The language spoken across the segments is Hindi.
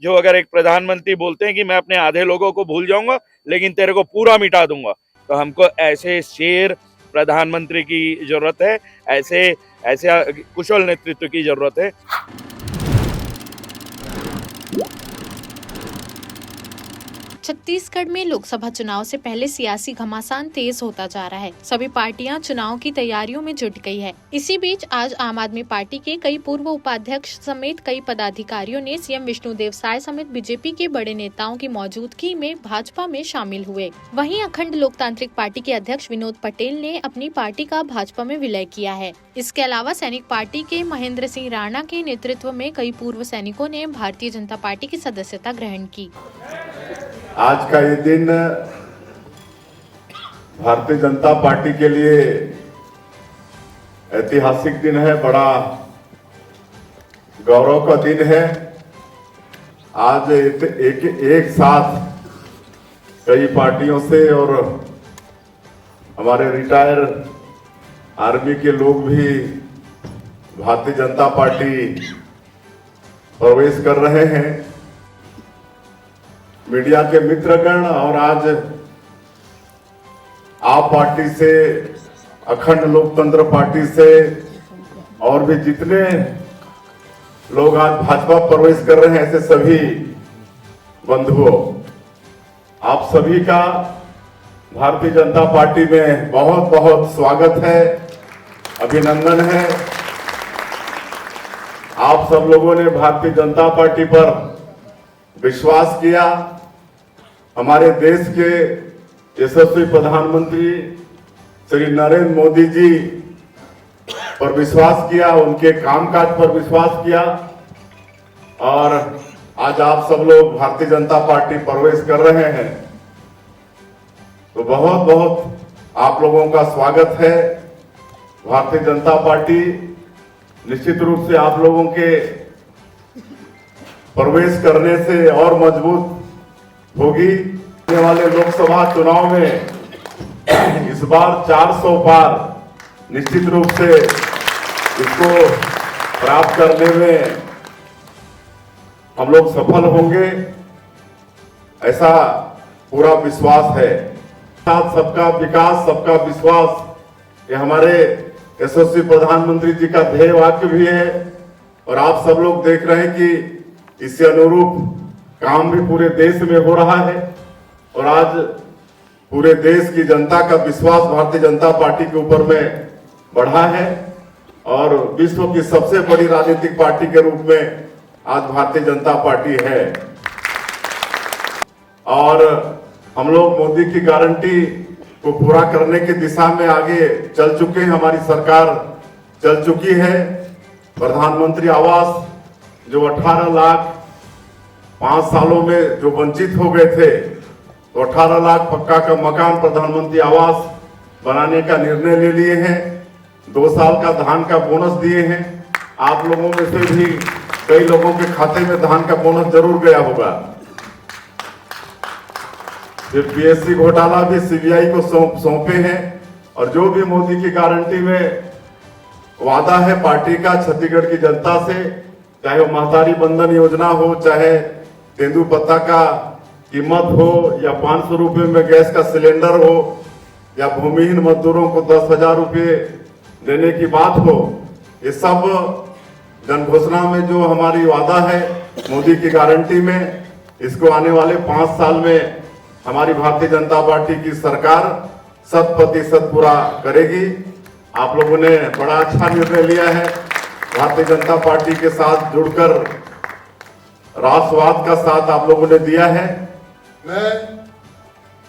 जो अगर एक प्रधानमंत्री बोलते हैं कि मैं अपने आधे लोगों को भूल जाऊंगा लेकिन तेरे को पूरा मिटा दूंगा, तो हमको ऐसे शेर प्रधानमंत्री की जरूरत है, ऐसे ऐसे कुशल नेतृत्व की जरूरत है। छत्तीसगढ़ में लोकसभा चुनाव से पहले सियासी घमासान तेज होता जा रहा है। सभी पार्टियां चुनाव की तैयारियों में जुट गई है। इसी बीच आज आम आदमी पार्टी के कई पूर्व उपाध्यक्ष समेत कई पदाधिकारियों ने सीएम विष्णुदेव साय समेत बीजेपी के बड़े नेताओं की मौजूदगी में भाजपा में शामिल हुए। वहीं अखंड लोकतांत्रिक पार्टी के अध्यक्ष विनोद पटेल ने अपनी पार्टी का भाजपा में विलय किया है। इसके अलावा सैनिक पार्टी के महेंद्र सिंह राणा के नेतृत्व में कई पूर्व सैनिकों ने भारतीय जनता पार्टी की सदस्यता ग्रहण की। आज का ये दिन भारतीय जनता पार्टी के लिए ऐतिहासिक दिन है, बड़ा गौरव का दिन है। आज एक साथ कई पार्टियों से और हमारे रिटायर आर्मी के लोग भी भारतीय जनता पार्टी प्रवेश कर रहे हैं। मीडिया के मित्रगण और आज आप पार्टी से, अखंड लोकतंत्र पार्टी से और भी जितने लोग आज भाजपा प्रवेश कर रहे हैं, ऐसे सभी बंधुओं, आप सभी का भारतीय जनता पार्टी में बहुत बहुत स्वागत है, अभिनंदन है। आप सब लोगों ने भारतीय जनता पार्टी पर विश्वास किया, हमारे देश के यशस्वी प्रधानमंत्री श्री नरेंद्र मोदी जी पर विश्वास किया, उनके कामकाज पर विश्वास किया और आज आप सब लोग भारतीय जनता पार्टी प्रवेश कर रहे हैं, तो बहुत बहुत आप लोगों का स्वागत है। भारतीय जनता पार्टी निश्चित रूप से आप लोगों के प्रवेश करने से और मजबूत होगी। आने वाले लोकसभा चुनाव में इस बार 400 पार निश्चित रूप से इसको प्राप्त करने में हम लोग सफल होंगे, ऐसा पूरा विश्वास है। साथ सबका विकास, सबका विश्वास, ये हमारे यशस्वी प्रधानमंत्री जी का ध्येय वाक्य भी है और आप सब लोग देख रहे हैं कि इससे अनुरूप काम भी पूरे देश में हो रहा है और आज पूरे देश की जनता का विश्वास भारतीय जनता पार्टी के ऊपर में बढ़ा है और विश्व की सबसे बड़ी राजनीतिक पार्टी के रूप में आज भारतीय जनता पार्टी है। और हम लोग मोदी की गारंटी को पूरा करने की दिशा में आगे चल चुके हैं, हमारी सरकार चल चुकी है। प्रधानमंत्री आवास जो 18 लाख 5 सालों में जो वंचित हो गए थे, तो 18 लाख पक्का का मकान प्रधानमंत्री आवास बनाने का निर्णय ले लिए हैं। 2 साल का धान का बोनस दिए हैं। आप लोगों में से भी कई लोगों के खाते में धान का बोनस जरूर गया होगा। फिर पीएससी घोटाला भी सीबीआई को सौंपे हैं और जो भी मोदी की गारंटी में वादा है पार्टी का छत्तीसगढ़ की जनता से, चाहे वो महतारी बंधन योजना हो, चाहे तेंदुपत्ता का कीमत हो या 500 रुपये में गैस का सिलेंडर हो या भूमिहीन मजदूरों को 10,000 रुपये देने की बात हो, ये सब जन घोषणा में जो हमारी वादा है मोदी की गारंटी में, इसको आने वाले 5 साल में हमारी भारतीय जनता पार्टी की सरकार 100% पूरा करेगी। आप लोगों ने बड़ा अच्छा निर्णय लिया है, भारतीय जनता पार्टी के साथ जुड़कर राष्ट्रवाद का साथ आप लोगों ने दिया है। मैं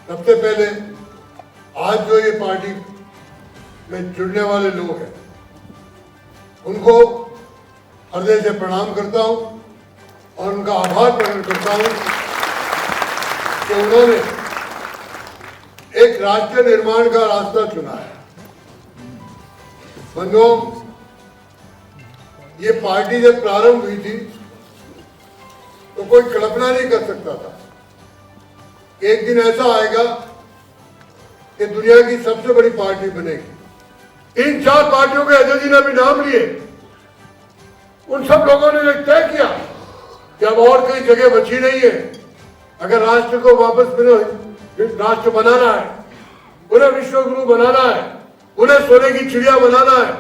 सबसे पहले आज जो ये पार्टी में जुड़ने वाले लोग हैं उनको हृदय से प्रणाम करता हूं और उनका आभार प्रकट करता हूं कि उन्होंने एक राष्ट्र निर्माण का रास्ता चुना है। बंधुओं, ये पार्टी जब प्रारंभ हुई थी तो कोई कल्पना नहीं कर सकता था एक दिन ऐसा आएगा कि दुनिया की सबसे बड़ी पार्टी बनेगी। इन 4 पार्टियों के अध्यक्ष जी ने भी नाम लिए, उन सब लोगों ने तय किया कि अब और कोई जगह बची नहीं है। अगर राष्ट्र को वापस राष्ट्र बनाना है, उन्हें विश्व गुरु बनाना है, उन्हें सोने की चिड़िया बनाना है,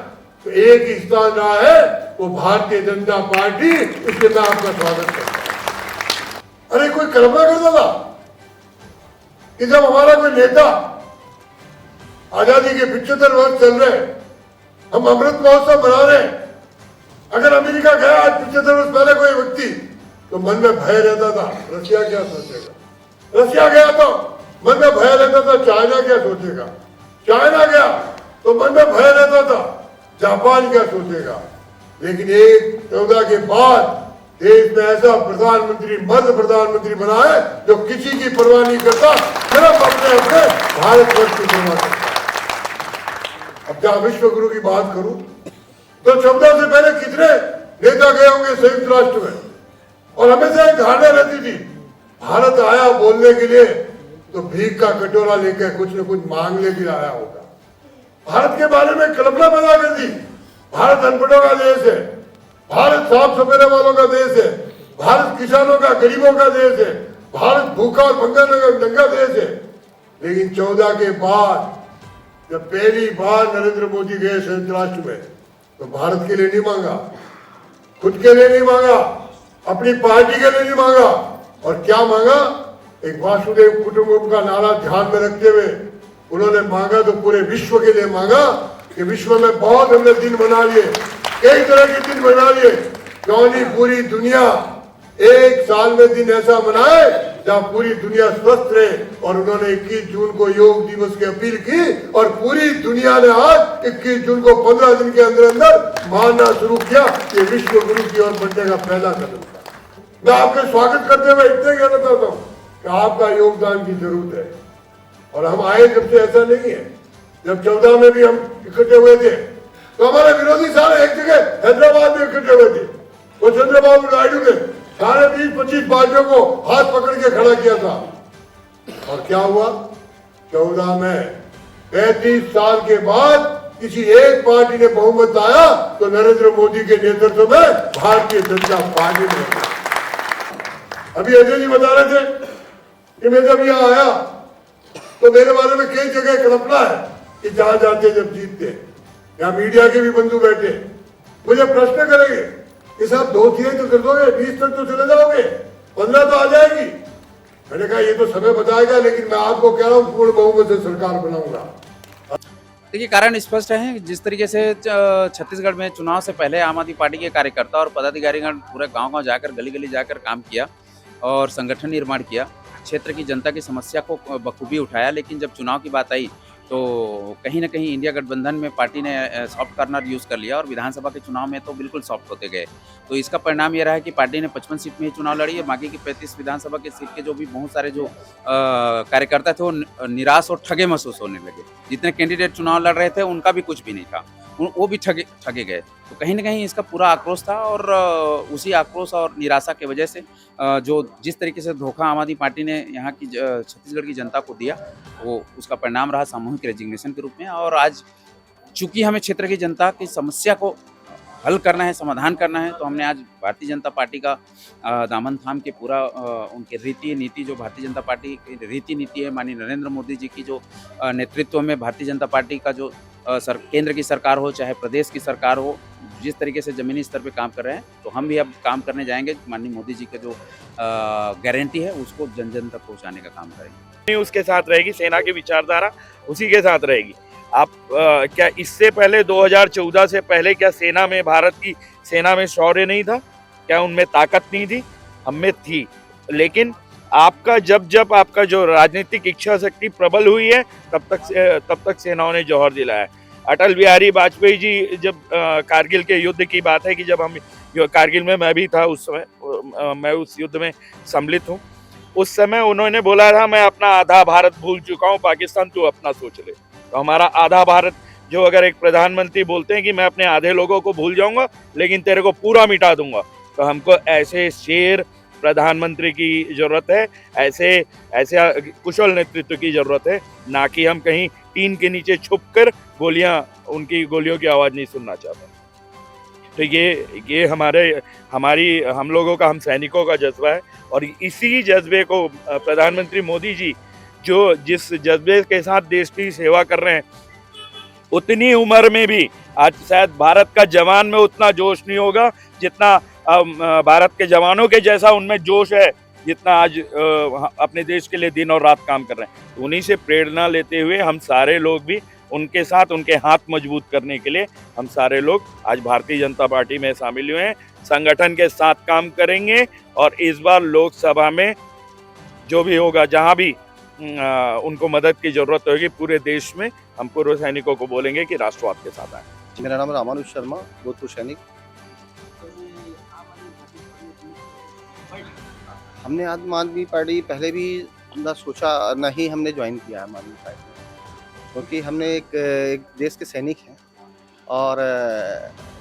तो एक ही स्थान रहा है, वो भारतीय जनता पार्टी। इसलिए मैं आपका स्वागत करता हूं। अरे कोई कल्पना करता था कि जब हमारा कोई नेता, आजादी के 75 वर्ष चल रहे, हम अमृत महोत्सव मना रहे, अगर अमेरिका गया आज 75 वर्ष पहले कोई व्यक्ति, तो मन में भय रहता था रशिया क्या सोचेगा। रशिया गया तो मन में भय रहता था चाइना क्या सोचेगा। चाइना गया तो मन में भय रहता था जापान क्या सोचेगा। लेकिन 14 के बाद देश में ऐसा प्रधानमंत्री, मध्य प्रधानमंत्री बना है जो किसी की परवाह नहीं करता, सिर्फ अपने अपने भारतवर्ष की परवाह करता। अब क्या विश्व गुरु की बात करूं तो 14 से पहले कितने नेता गए होंगे संयुक्त राष्ट्र में, और हमेशा एक धारणा रहती थी भारत आया बोलने के लिए तो भीख का कटोरा लेकर कुछ न कुछ मांगने के लिए आया होगा। भारत के बारे में कल्पना पैदा कर दी, भारत अनपढ़ों का देश है, भारत साफ सफेरे वालों का देश है, भारत किसानों का, गरीबों का देश है, भारत भूखा और नंगा देश है। लेकिन 14 के बाद जब पहली बार नरेंद्र मोदी गए संयुक्त राष्ट्र में, तो भारत के लिए नहीं मांगा, खुद के लिए नहीं मांगा, अपनी पार्टी के लिए नहीं मांगा, और क्या मांगा, एक वासुदेव कुटुंबकम का नारा ध्यान में रखते हुए उन्होंने मांगा तो पूरे विश्व के लिए मांगा कि विश्व में बहुत हमने दिन बना लिए, कई तरह के दिन बना लिए, क्यों नहीं पूरी दुनिया एक साल में दिन ऐसा मनाए जहां पूरी दुनिया स्वस्थ रहे। और उन्होंने 21 जून को योग दिवस की अपील की, और पूरी दुनिया ने आज 21 जून को 15 दिन के अंदर अंदर मानना शुरू किया कि विश्व गुरु की ओर बढ़ने का पहला कदम था। मैं आपका स्वागत करते हुए इतने कहना चाहता हूँ कि आपका योगदान की जरूरत है। और हम आए जब से ऐसा नहीं है, जब 14 में भी हम इकट्ठे हुए थे तो हमारे विरोधी सारे एक जगह हैदराबाद में इकट्ठे हुए थे। वो चंद्रबाबू नायडू ने सारे 20-25 पार्टियों को हाथ पकड़ के खड़ा किया था, और क्या हुआ 14 में 35 साल के बाद किसी एक पार्टी ने बहुमत आया तो नरेंद्र मोदी के नेतृत्व में भारतीय जनता पार्टी ने। अभी अजय जी बता रहे थे कि मैं जब यहाँ आया तो मेरे बारे में कई जगह कल्पना है कि जहां जाते जब जीतते, यहाँ मीडिया के भी बंधु बैठे मुझे प्रश्न करेंगे कि साहब 2 तो कर दोगे, 20 तक तो चले जाओगे, 15 तो आ जाएगी। मैंने कहा ये तो समय बताएगा, लेकिन मैं आपको कह रहा हूँ पूर्ण बहुमत से सरकार बनाऊंगा। देखिए, कारण स्पष्ट है। जिस तरीके से छत्तीसगढ़ में चुनाव से पहले आम आदमी पार्टी के कार्यकर्ता और पदाधिकारीगण पूरे गांव-गांव जाकर, गली-गली जाकर काम किया और संगठन निर्माण किया, क्षेत्र की जनता की समस्या को बखूबी उठाया। लेकिन जब चुनाव की बात आई तो कहीं न कहीं इंडिया गठबंधन में पार्टी ने सॉफ्ट कॉर्नर यूज़ कर लिया और विधानसभा के चुनाव में तो बिल्कुल सॉफ्ट होते गए। तो इसका परिणाम ये रहा है कि पार्टी ने 55 सीट में ही चुनाव लड़ी है। बाकी की 35 विधानसभा की सीट के जो भी बहुत सारे जो कार्यकर्ता थे वो निराश और ठगे महसूस होने लगे। जितने कैंडिडेट चुनाव लड़ रहे थे उनका भी कुछ भी नहीं था, वो भी ठगे गए। तो कहीं न कहीं इसका पूरा आक्रोश था, और उसी आक्रोश और निराशा की वजह से जो जिस तरीके से धोखा आम आदमी पार्टी ने यहाँ की छत्तीसगढ़ की जनता को दिया, वो उसका परिणाम रहा सामूहिक रेजिग्नेशन के रूप में। और आज चूंकि हमें क्षेत्र की जनता की समस्या को हल करना है, समाधान करना है, तो हमने आज भारतीय जनता पार्टी का दामन थाम के पूरा उनके रीति नीति, जो भारतीय जनता पार्टी की रीति नीति है, माननीय नरेंद्र मोदी जी की जो नेतृत्व में भारतीय जनता पार्टी का जो केंद्र की सरकार हो चाहे प्रदेश की सरकार हो, जिस तरीके से ज़मीनी स्तर पे काम कर रहे हैं, तो हम भी अब काम करने जाएंगे। माननीय मोदी जी का जो गारंटी है उसको जन जन तक पहुँचाने का काम करेंगे। उसके साथ रहेगी, सेना की विचारधारा उसी के साथ रहेगी। आप क्या इससे पहले 2014 से पहले क्या सेना में, भारत की सेना में शौर्य नहीं था? क्या उनमें ताकत नहीं थी? हम में थी। लेकिन आपका जब आपका जो राजनीतिक इच्छा शक्ति प्रबल हुई है, तब तक सेनाओं ने जौहर दिलाया। अटल बिहारी वाजपेयी जी, जब कारगिल के युद्ध की बात है कि जब हम कारगिल में, मैं भी था उस समय, मैं उस युद्ध में सम्मिलित हूँ, उस समय उन्होंने बोला था मैं अपना आधा भारत भूल चुका हूँ, पाकिस्तान तू अपना सोच ले। तो हमारा आधा भारत, जो अगर एक प्रधानमंत्री बोलते हैं कि मैं अपने आधे लोगों को भूल जाऊंगा लेकिन तेरे को पूरा मिटा दूंगा, तो हमको ऐसे शेर प्रधानमंत्री की जरूरत है, ऐसे कुशल नेतृत्व की जरूरत है, ना कि हम कहीं टीन के नीचे छुपकर उनकी गोलियों की आवाज नहीं सुनना चाहते। तो ये हम लोगों का, हम सैनिकों का जज्बा है। और इसी जज्बे को प्रधानमंत्री मोदी जी जिस जज्बे के साथ देश की सेवा कर रहे हैं, उतनी उम्र में भी आज शायद भारत का जवान में उतना जोश नहीं होगा जितना भारत के जवानों के जैसा उनमें जोश है, जितना आज अपने देश के लिए दिन और रात काम कर रहे हैं। तो उन्हीं से प्रेरणा लेते हुए हम सारे लोग भी उनके साथ, उनके हाथ मजबूत करने के लिए हम सारे लोग आज भारतीय जनता पार्टी में शामिल हुए हैं, संगठन के साथ काम करेंगे। और इस बार लोकसभा में जो भी होगा, जहां भी उनको मदद की जरूरत होगी, पूरे देश में हम पूर्व सैनिकों को बोलेंगे कि राष्ट्रवाद के साथ आए। मेरा नाम रामानुज शर्मा, भूतपूर्व सैनिक। हमने आम आदमी पार्टी पहले भी ना सोचा, न ही हमने ज्वाइन किया आम आदमी पार्टी, क्योंकि हमने एक देश के सैनिक हैं और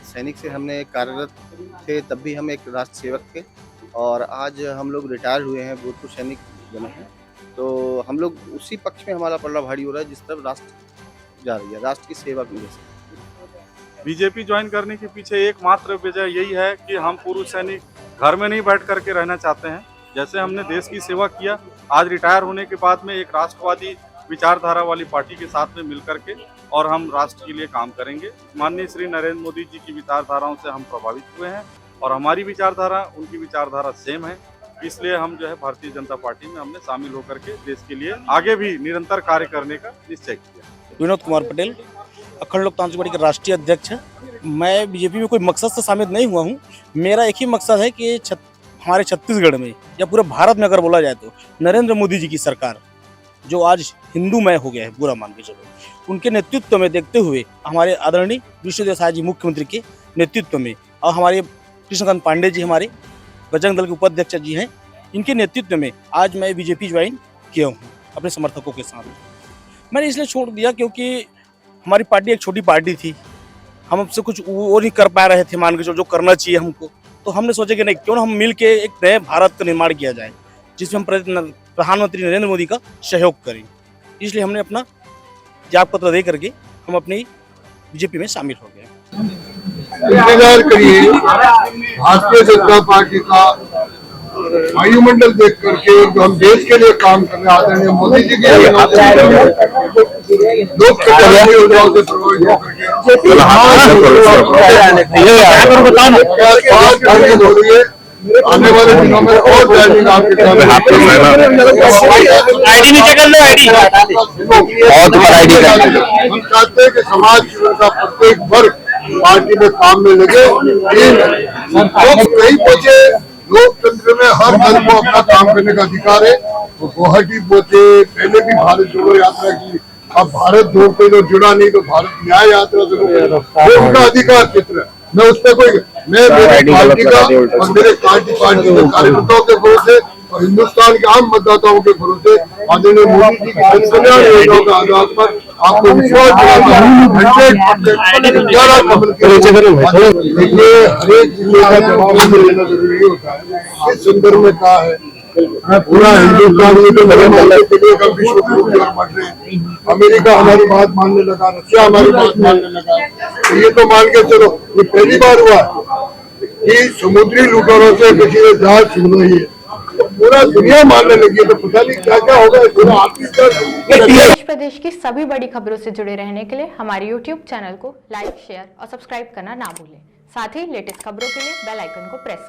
सैनिक से हमने कार्यरत थे, तब भी हम एक राष्ट्र सेवक थे और आज हम लोग रिटायर हुए हैं, भूतपूर्व सैनिक बने हैं। तो हम लोग उसी पक्ष में हमारा पल्ला भारी हो रहा है जिस तरफ राष्ट्र जा रही है, राष्ट्र की सेवा की वजह से। बीजेपी ज्वाइन करने के पीछे एकमात्र वजह यही है कि हम पूर्व सैनिक घर में नहीं बैठ करके रहना चाहते हैं। जैसे हमने देश की सेवा किया, आज रिटायर होने के बाद में एक राष्ट्रवादी विचारधारा वाली पार्टी के साथ में मिल करके और हम राष्ट्र के लिए काम करेंगे। माननीय श्री नरेंद्र मोदी जी की विचारधाराओं से हम प्रभावित हुए हैं और हमारी विचारधारा उनकी विचारधारा सेम है, इसलिए हम जो है भारतीय जनता पार्टी में हमने शामिल होकर के देश के लिए आगे भी निरंतर कार्य करने का निश्चय किया। विनोद कुमार पटेल, अखंड लोकतांत्रिक पार्टी के राष्ट्रीय अध्यक्ष है। मैं बीजेपी में कोई मकसद से शामिल नहीं हुआ हूँ। मेरा एक ही मकसद है कि हमारे छत्तीसगढ़ में या पूरे भारत में अगर बोला जाए तो नरेंद्र मोदी जी की सरकार, जो आज हिंदूमय हो गया है पूरा मान के चलो, उनके नेतृत्व में देखते हुए हमारे आदरणीय विष्णुदेव साय जी मुख्यमंत्री के नेतृत्व में और हमारे कृष्णकांत पांडे जी हमारे बजरंग दल के उपाध्यक्ष जी हैं, इनके नेतृत्व में आज मैं बीजेपी ज्वाइन किया हूँ अपने समर्थकों के साथ। मैंने इसलिए छोड़ दिया क्योंकि हमारी पार्टी एक छोटी पार्टी थी, हम हमसे कुछ वो नहीं कर पा रहे थे मान के जो करना चाहिए हमको। तो हमने सोचा कि नहीं, क्यों ना हम मिल के एक नए भारत का निर्माण किया जाए जिसमें हम प्रधानमंत्री नरेंद्र मोदी का सहयोग करें। इसलिए हमने अपना त्याग पत्र दे करके हम अपनी बीजेपी में शामिल हो गए। इंतजार करिए, भारतीय जनता पार्टी का वायुमंडल देख करके जो हम देश के लिए काम कर रहे आदरणीय मोदी जी के लोक कल्याण योजनाओं से प्रभावित होकर आने वाले दिनों में और ट्रेनिंग आपके हम चाहते हैं कि समाज जीवन का प्रत्येक वर्ग पार्टी में काम में लगे। नहीं पहुंचे, लोकतंत्र में हर दल को अपना काम करने का अधिकार है। वो गुवाहाटी पहुंचे, पहले भी भारत जोड़ो यात्रा की, अब भारत जोड़ पे जो जुड़ा नहीं तो भारत न्याय यात्रा से वो उनका अधिकार चित्र है। मैं उस पर कोई, मैं मेरी पार्टी का और मेरे पार्टी के कार्यकर्ताओं के भरोसे और हिंदुस्तान के आम मतदाताओं के भरोसे आदरणीय मोदी जी की जन कल्याण योजनाओं के आधार पर आपको विश्वास दिलाता हूँ। देखिए, हर एक जिले का जवाब लेना जरूरी होता है। इस संदर्भ में कहा है पूरा हिंदुस्तान में तो विश्व गुरु बढ़ रहे हैं। अमेरिका हमारी बात मानने लगा, रशिया हमारी बात मानने लगा। तो ये तो मान के चलो, ये पहली बार हुआ कि समुद्री लुटेरों से किसी ने जहाज छीना ही है, तो पूरा दुनिया मानने लगी। तो पता नहीं क्या क्या होगा। देश प्रदेश की सभी बड़ी खबरों से जुड़े रहने के लिए हमारे YouTube चैनल को लाइक, शेयर और सब्सक्राइब करना ना भूलें। साथ ही लेटेस्ट खबरों के लिए बेल आइकन को प्रेस